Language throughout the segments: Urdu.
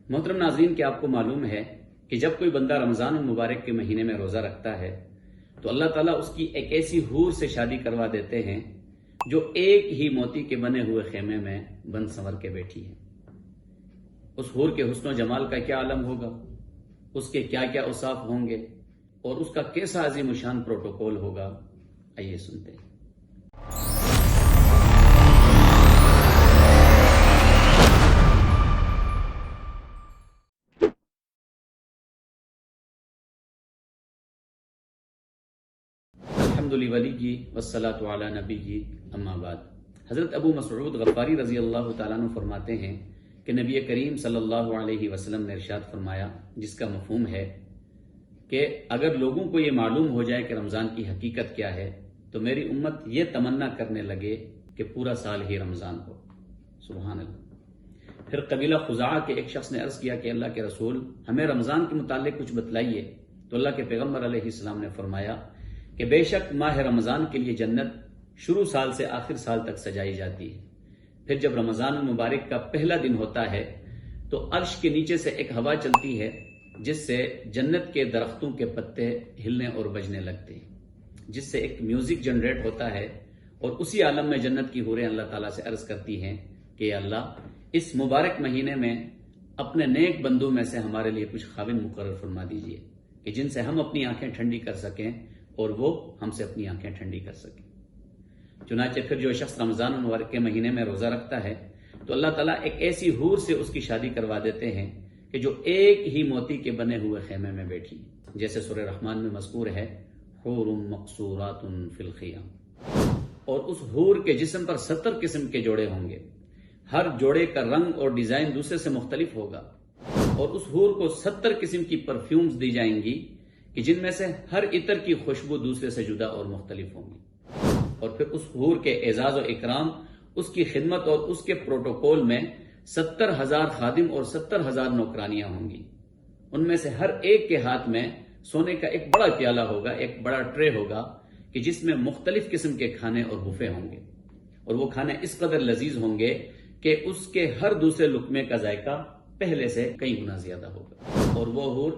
محترم ناظرین، کہ آپ کو معلوم ہے کہ جب کوئی بندہ رمضان المبارک کے مہینے میں روزہ رکھتا ہے تو اللہ تعالیٰ اس کی ایک ایسی حور سے شادی کروا دیتے ہیں جو ایک ہی موتی کے بنے ہوئے خیمے میں بند سنور کے بیٹھی ہے۔ اس حور کے حسن و جمال کا کیا عالم ہوگا، اس کے کیا کیا اوصاف ہوں گے اور اس کا کیسا عظیم الشان پروٹوکول ہوگا، آئیے سنتے ہیں۔ الحمد لولی والصلاۃ علی نبی اما بعد۔ حضرت ابو مسعود غفاری رضی اللہ تعالیٰ عنہ فرماتے ہیں کہ نبی کریم صلی اللہ علیہ وسلم نے ارشاد فرمایا، جس کا مفہوم ہے کہ اگر لوگوں کو یہ معلوم ہو جائے کہ رمضان کی حقیقت کیا ہے تو میری امت یہ تمنا کرنے لگے کہ پورا سال ہی رمضان ہو۔ سبحان اللہ۔ پھر قبیلہ خزاعہ کے ایک شخص نے عرض کیا کہ اللہ کے رسول، ہمیں رمضان کے متعلق کچھ بتلائیے۔ تو اللہ کے پیغمبر علیہ السلام نے فرمایا کہ بے شک ماہ رمضان کے لیے جنت شروع سال سے آخر سال تک سجائی جاتی ہے۔ پھر جب رمضان المبارک کا پہلا دن ہوتا ہے تو عرش کے نیچے سے ایک ہوا چلتی ہے جس سے جنت کے درختوں کے پتے ہلنے اور بجنے لگتے ہیں، جس سے ایک میوزک جنریٹ ہوتا ہے، اور اسی عالم میں جنت کی حوریں اللہ تعالیٰ سے عرض کرتی ہیں کہ اللہ، اس مبارک مہینے میں اپنے نیک بندوں میں سے ہمارے لیے کچھ خاوند مقرر فرما دیجئے کہ جن سے ہم اپنی آنکھیں ٹھنڈی کر سکیں اور وہ ہم سے اپنی آنکھیں ٹھنڈی کر سکیں۔ چنانچہ پھر جو شخص رمضان المبارک کے مہینے میں روزہ رکھتا ہے تو اللہ تعالیٰ ایک ایسی حور سے اس کی شادی کروا دیتے ہیں کہ جو ایک ہی موتی کے بنے ہوئے خیمے میں بیٹھی، جیسے سورہ رحمان میں مذکور ہے، حور مقصورات فی الخیام۔ اور اس حور کے جسم پر 70 قسم کے جوڑے ہوں گے، ہر جوڑے کا رنگ اور ڈیزائن دوسرے سے مختلف ہوگا، اور اس حور کو 70 قسم کی پرفیومز دی جائیں گی کہ جن میں سے ہر عطر کی خوشبو دوسرے سے جدا اور مختلف ہوں گی۔ اور پھر اس حور کے اعزاز و اکرام، اس کی خدمت اور اس کے پروٹوکول میں 70,000 خادم اور 70,000 نوکرانیاں ہوں گی۔ ان میں سے ہر ایک کے ہاتھ میں سونے کا ایک بڑا پیالہ ہوگا، ایک بڑا ٹرے ہوگا کہ جس میں مختلف قسم کے کھانے اور بوفے ہوں گے، اور وہ کھانے اس قدر لذیذ ہوں گے کہ اس کے ہر دوسرے لقمے کا ذائقہ پہلے سے کئی گنا زیادہ ہوگا۔ اور وہ حور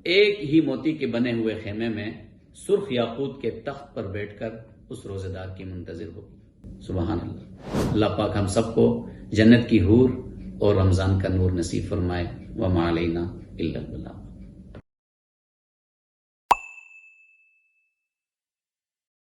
ایک ہی موتی کے بنے ہوئے خیمے میں سرخ یاقوت کے تخت پر بیٹھ کر اس روزے دار کی منتظر ہوگی۔ سبحان اللہ۔ اللہ پاک ہم سب کو جنت کی حور اور رمضان کا نور نصیب فرمائے۔ وما علینا الا البلاغ۔